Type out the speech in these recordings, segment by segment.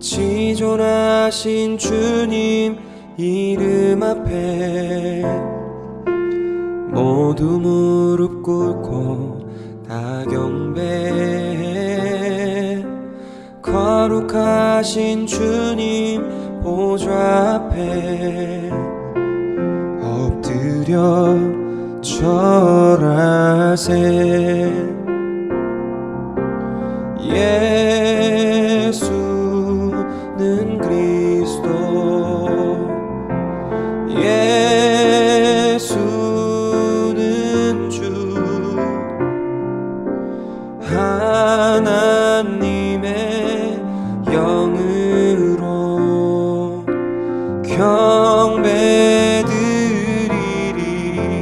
지존하신 주님 이름 앞에 모두 무릎 꿇고 다 경배해. 거룩하신 주님 보좌 앞에 엎드려 절하세. 예수는 그리스도, 예수는 주, 하나님의 영으로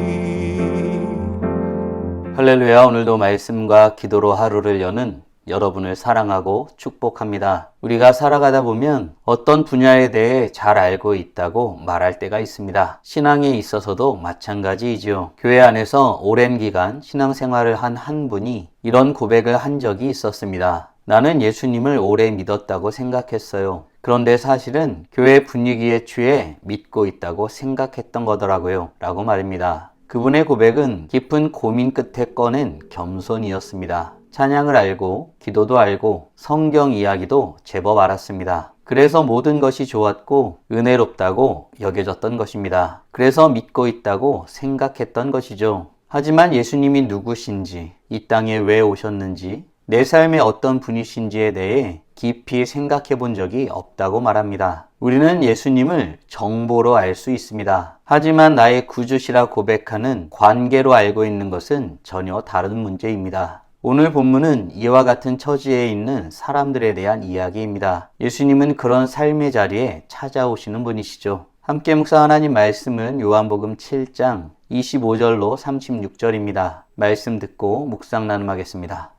경배드리리. 할렐루야. 오늘도 말씀과 기도로 하루를 여는 여러분을 사랑하고 축복합니다. 우리가 살아가다 보면 어떤 분야에 대해 잘 알고 있다고 말할 때가 있습니다. 신앙에 있어서도 마찬가지이지요. 교회 안에서 오랜 기간 신앙생활을 한 분이 이런 고백을 한 적이 있었습니다. 나는 예수님을 오래 믿었다고 생각했어요. 그런데 사실은 교회 분위기에 취해 믿고 있다고 생각했던 거더라고요. 라고 말입니다. 그분의 고백은 깊은 고민 끝에 꺼낸 겸손이었습니다. 찬양을 알고 기도도 알고 성경 이야기도 제법 알았습니다. 그래서 모든 것이 좋았고 은혜롭다고 여겨졌던 것입니다. 그래서 믿고 있다고 생각했던 것이죠. 하지만 예수님이 누구신지, 이 땅에 왜 오셨는지, 내 삶에 어떤 분이신지에 대해 깊이 생각해 본 적이 없다고 말합니다. 우리는 예수님을 정보로 알 수 있습니다. 하지만 나의 구주시라 고백하는 관계로 알고 있는 것은 전혀 다른 문제입니다. 오늘 본문은 이와 같은 처지에 있는 사람들에 대한 이야기입니다. 예수님은 그런 삶의 자리에 찾아오시는 분이시죠. 함께 묵상하나님 말씀은 요한복음 7장 25절로 36절입니다. 말씀 듣고 묵상 나눔하겠습니다.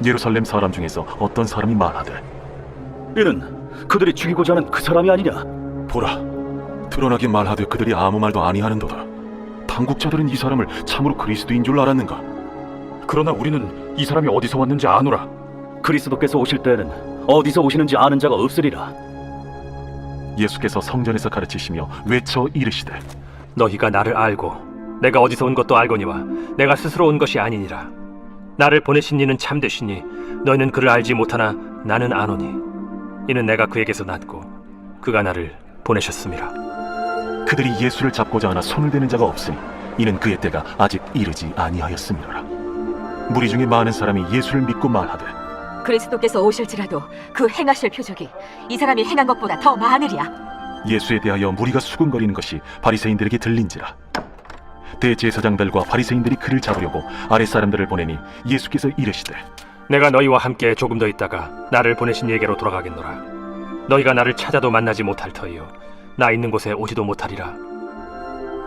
예루살렘 사람 중에서 어떤 사람이 말하되 이는 그들이 죽이고자 하는 그 사람이 아니냐. 보라, 드러나게 말하되 그들이 아무 말도 아니하는도다. 당국자들은 이 사람을 참으로 그리스도인 줄 알았는가? 그러나 우리는 이 사람이 어디서 왔는지 아노라. 그리스도께서 오실 때에는 어디서 오시는지 아는 자가 없으리라. 예수께서 성전에서 가르치시며 외쳐 이르시되 너희가 나를 알고 내가 어디서 온 것도 알거니와 내가 스스로 온 것이 아니니라. 나를 보내신 이는 참되시니 너희는 그를 알지 못하나 나는 아노니 이는 내가 그에게서 났고 그가 나를 보내셨음이라. 그들이 예수를 잡고자 하나 손을 대는 자가 없으니 이는 그의 때가 아직 이르지 아니하였음이로라. 무리 중에 많은 사람이 예수를 믿고 말하되 그리스도께서 오실지라도 그 행하실 표적이 이 사람이 행한 것보다 더 많으리야. 예수에 대하여 무리가 수군거리는 것이 바리새인들에게 들린지라. 대제사장들과 바리새인들이 그를 잡으려고 아랫사람들을 보내니 예수께서 이르시되 내가 너희와 함께 조금 더 있다가 나를 보내신 이에게로 돌아가겠노라. 너희가 나를 찾아도 만나지 못할 터이요 나 있는 곳에 오지도 못하리라.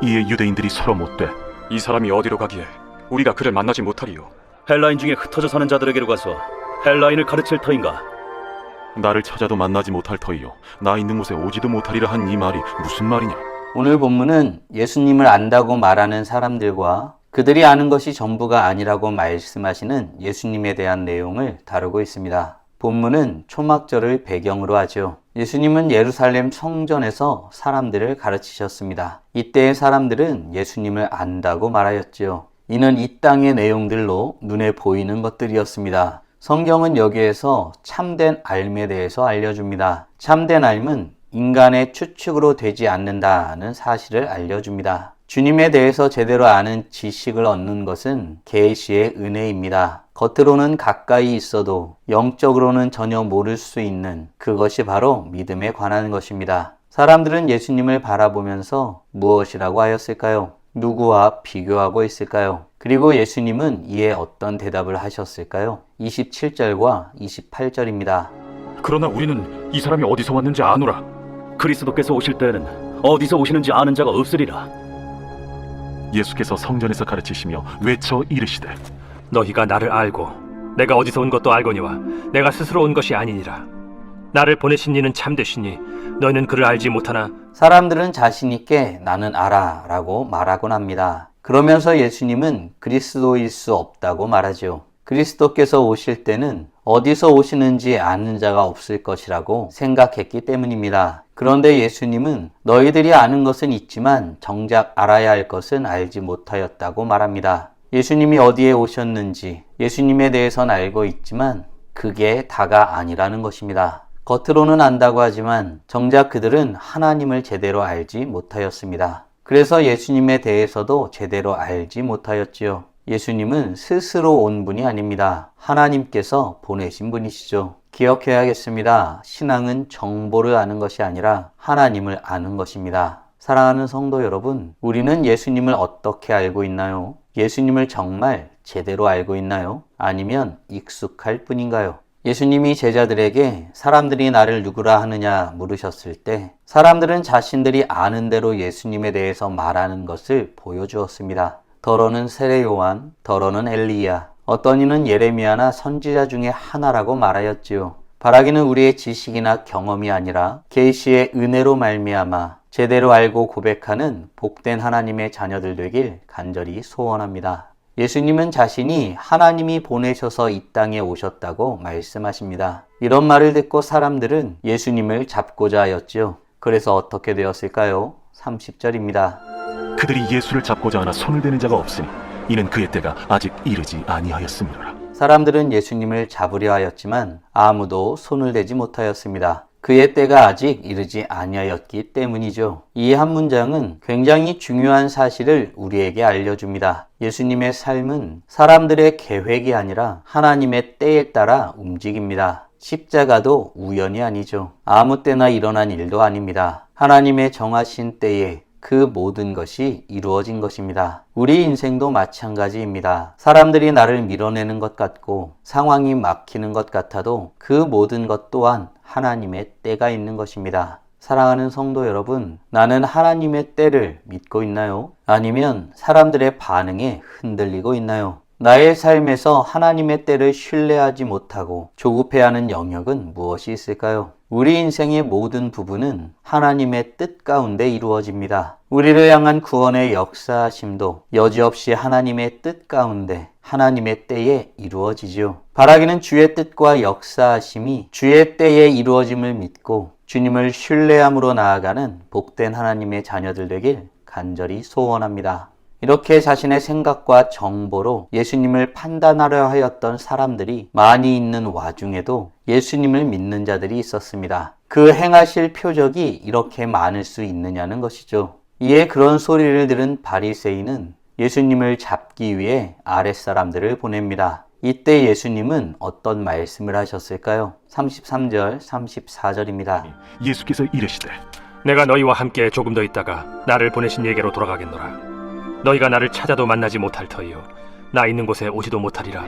이에 유대인들이 서로 묻되 이 사람이 어디로 가기에 우리가 그를 만나지 못하리요? 헬라인 중에 흩어져 사는 자들에게로 가서 헬라인을 가르칠 터인가? 나를 찾아도 만나지 못할 터이요 나 있는 곳에 오지도 못하리라 한 이 말이 무슨 말이냐? 오늘 본문은 예수님을 안다고 말하는 사람들과 그들이 아는 것이 전부가 아니라고 말씀하시는 예수님에 대한 내용을 다루고 있습니다. 본문은 초막절을 배경으로 하죠. 예수님은 예루살렘 성전에서 사람들을 가르치셨습니다. 이때의 사람들은 예수님을 안다고 말하였지요. 이는 이 땅의 내용들로 눈에 보이는 것들이었습니다. 성경은 여기에서 참된 알에 대해서 알려줍니다. 참된 알은 인간의 추측으로 되지 않는다는 사실을 알려줍니다. 주님에 대해서 제대로 아는 지식을 얻는 것은 계시의 은혜입니다. 겉으로는 가까이 있어도 영적으로는 전혀 모를 수 있는 그것이 바로 믿음에 관한 것입니다. 사람들은 예수님을 바라보면서 무엇이라고 하였을까요? 누구와 비교하고 있을까요? 그리고 예수님은 이에 어떤 대답을 하셨을까요? 27절과 28절입니다. 그러나 우리는 이 사람이 어디서 왔는지 아노라. 그리스도께서 오실 때에는 어디서 오시는지 아는 자가 없으리라. 예수께서 성전에서 가르치시며 외쳐 이르시되 너희가 나를 알고 내가 어디서 온 것도 알거니와 내가 스스로 온 것이 아니니라. 나를 보내신 이는 참되시니 너희는 그를 알지 못하나. 사람들은 자신 있게 나는 알아 라고 말하곤 합니다. 그러면서 예수님은 그리스도일 수 없다고 말하죠. 그리스도께서 오실 때는 어디서 오시는지 아는 자가 없을 것이라고 생각했기 때문입니다. 그런데 예수님은 너희들이 아는 것은 있지만 정작 알아야 할 것은 알지 못하였다고 말합니다. 예수님이 어디에 오셨는지 예수님에 대해서는 알고 있지만 그게 다가 아니라는 것입니다. 겉으로는 안다고 하지만 정작 그들은 하나님을 제대로 알지 못하였습니다. 그래서 예수님에 대해서도 제대로 알지 못하였지요. 예수님은 스스로 온 분이 아닙니다. 하나님께서 보내신 분이시죠. 기억해야겠습니다. 신앙은 정보를 아는 것이 아니라 하나님을 아는 것입니다. 사랑하는 성도 여러분, 우리는 예수님을 어떻게 알고 있나요? 예수님을 정말 제대로 알고 있나요? 아니면 익숙할 뿐인가요? 예수님이 제자들에게 사람들이 나를 누구라 하느냐 물으셨을 때 사람들은 자신들이 아는 대로 예수님에 대해서 말하는 것을 보여주었습니다. 더러는 세례 요한, 더러는 엘리야, 어떤 이는 예레미야나 선지자 중에 하나라고 말하였지요. 바라기는 우리의 지식이나 경험이 아니라 계시의 은혜로 말미암아 제대로 알고 고백하는 복된 하나님의 자녀들 되길 간절히 소원합니다. 예수님은 자신이 하나님이 보내셔서 이 땅에 오셨다고 말씀하십니다. 이런 말을 듣고 사람들은 예수님을 잡고자 하였지요. 그래서 어떻게 되었을까요? 30절입니다. 그들이 예수를 잡고자 하나 손을 대는 자가 없으니 이는 그의 때가 아직 이르지 아니하였음이로라. 사람들은 예수님을 잡으려 하였지만 아무도 손을 대지 못하였습니다. 그의 때가 아직 이르지 아니하였기 때문이죠. 이 한 문장은 굉장히 중요한 사실을 우리에게 알려줍니다. 예수님의 삶은 사람들의 계획이 아니라 하나님의 때에 따라 움직입니다. 십자가도 우연이 아니죠. 아무 때나 일어난 일도 아닙니다. 하나님의 정하신 때에 그 모든 것이 이루어진 것입니다. 우리 인생도 마찬가지입니다. 사람들이 나를 밀어내는 것 같고 상황이 막히는 것 같아도 그 모든 것 또한 하나님의 때가 있는 것입니다. 사랑하는 성도 여러분, 나는 하나님의 때를 믿고 있나요? 아니면 사람들의 반응에 흔들리고 있나요? 나의 삶에서 하나님의 때를 신뢰하지 못하고 조급해하는 영역은 무엇이 있을까요? 우리 인생의 모든 부분은 하나님의 뜻 가운데 이루어집니다. 우리를 향한 구원의 역사하심도 여지없이 하나님의 뜻 가운데 하나님의 때에 이루어지죠. 바라기는 주의 뜻과 역사하심이 주의 때에 이루어짐을 믿고 주님을 신뢰함으로 나아가는 복된 하나님의 자녀들 되길 간절히 소원합니다. 이렇게 자신의 생각과 정보로 예수님을 판단하려 하였던 사람들이 많이 있는 와중에도 예수님을 믿는 자들이 있었습니다. 그 행하실 표적이 이렇게 많을 수 있느냐는 것이죠. 이에 그런 소리를 들은 바리새인은 예수님을 잡기 위해 아랫사람들을 보냅니다. 이때 예수님은 어떤 말씀을 하셨을까요? 33절, 34절입니다. 예수께서 이르시되 내가 너희와 함께 조금 더 있다가 나를 보내신 이에게로 돌아가겠노라. 너희가 나를 찾아도 만나지 못할 터이요 나 있는 곳에 오지도 못하리라.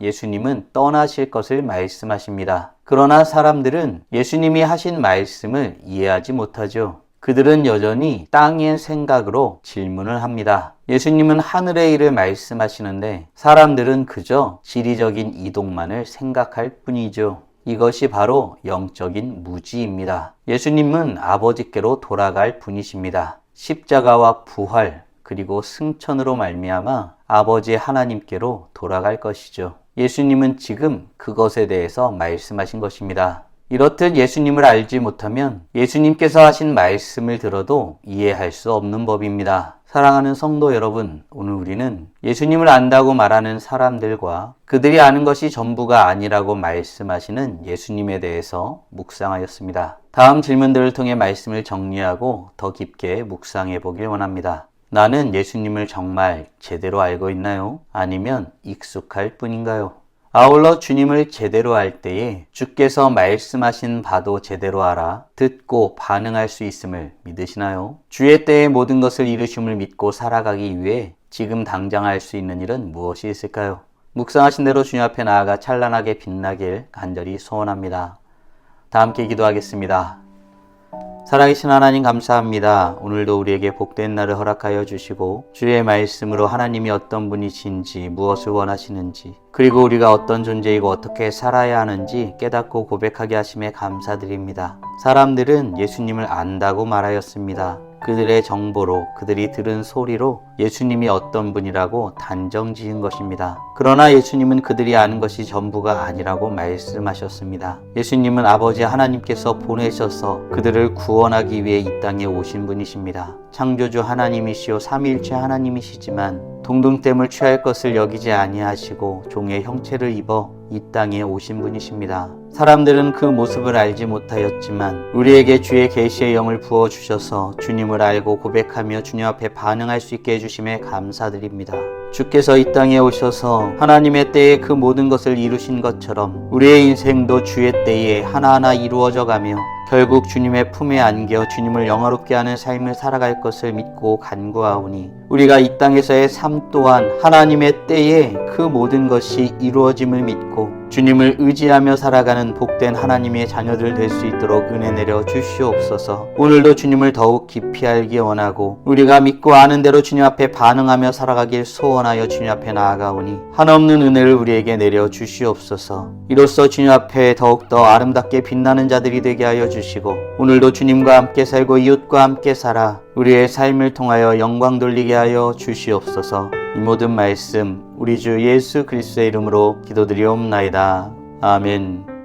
예수님은 떠나실 것을 말씀하십니다. 그러나 사람들은 예수님이 하신 말씀을 이해하지 못하죠. 그들은 여전히 땅의 생각으로 질문을 합니다. 예수님은 하늘의 일을 말씀하시는데 사람들은 그저 지리적인 이동만을 생각할 뿐이죠. 이것이 바로 영적인 무지입니다. 예수님은 아버지께로 돌아갈 분이십니다. 십자가와 부활 그리고 승천으로 말미암아 아버지 하나님께로 돌아갈 것이죠. 예수님은 지금 그것에 대해서 말씀하신 것입니다. 이렇듯 예수님을 알지 못하면 예수님께서 하신 말씀을 들어도 이해할 수 없는 법입니다. 사랑하는 성도 여러분, 오늘 우리는 예수님을 안다고 말하는 사람들과 그들이 아는 것이 전부가 아니라고 말씀하시는 예수님에 대해서 묵상하였습니다. 다음 질문들을 통해 말씀을 정리하고 더 깊게 묵상해 보길 원합니다. 나는 예수님을 정말 제대로 알고 있나요? 아니면 익숙할 뿐인가요? 아울러 주님을 제대로 알 때에 주께서 말씀하신 바도 제대로 알아 듣고 반응할 수 있음을 믿으시나요? 주의 때에 모든 것을 이루심을 믿고 살아가기 위해 지금 당장 할 수 있는 일은 무엇이 있을까요? 묵상하신 대로 주님 앞에 나아가 찬란하게 빛나길 간절히 소원합니다. 다 함께 기도하겠습니다. 살아계신 하나님 감사합니다. 오늘도 우리에게 복된 날을 허락하여 주시고 주의 말씀으로 하나님이 어떤 분이신지 무엇을 원하시는지 그리고 우리가 어떤 존재이고 어떻게 살아야 하는지 깨닫고 고백하게 하심에 감사드립니다. 사람들은 예수님을 안다고 말하였습니다. 그들의 정보로, 그들이 들은 소리로 예수님이 어떤 분이라고 단정 지은 것입니다. 그러나 예수님은 그들이 아는 것이 전부가 아니라고 말씀하셨습니다. 예수님은 아버지 하나님께서 보내셔서 그들을 구원하기 위해 이 땅에 오신 분이십니다. 창조주 하나님이시요 삼위일체 하나님이시지만 동등됨을 취할 것을 여기지 아니하시고 종의 형체를 입어 이 땅에 오신 분이십니다. 사람들은 그 모습을 알지 못하였지만 우리에게 주의 계시의 영을 부어주셔서 주님을 알고 고백하며 주님 앞에 반응할 수 있게 해주심에 감사드립니다. 주께서 이 땅에 오셔서 하나님의 때에 그 모든 것을 이루신 것처럼 우리의 인생도 주의 때에 하나하나 이루어져 가며 결국 주님의 품에 안겨 주님을 영화롭게 하는 삶을 살아갈 것을 믿고 간구하오니 우리가 이 땅에서의 삶 또한 하나님의 때에 그 모든 것이 이루어짐을 믿고 주님을 의지하며 살아가는 복된 하나님의 자녀들 될 수 있도록 은혜 내려 주시옵소서. 오늘도 주님을 더욱 깊이 알기 원하고 우리가 믿고 아는 대로 주님 앞에 반응하며 살아가길 소원하여 주님 앞에 나아가오니 한없는 은혜를 우리에게 내려 주시옵소서. 이로써 주님 앞에 더욱더 아름답게 빛나는 자들이 되게 하여 주시고 오늘도 주님과 함께 살고 이웃과 함께 살아 우리의 삶을 통하여 영광 돌리게 하여 주시옵소서. 이 모든 말씀 우리 주 예수 그리스도의 이름으로 기도드리옵나이다. 아멘.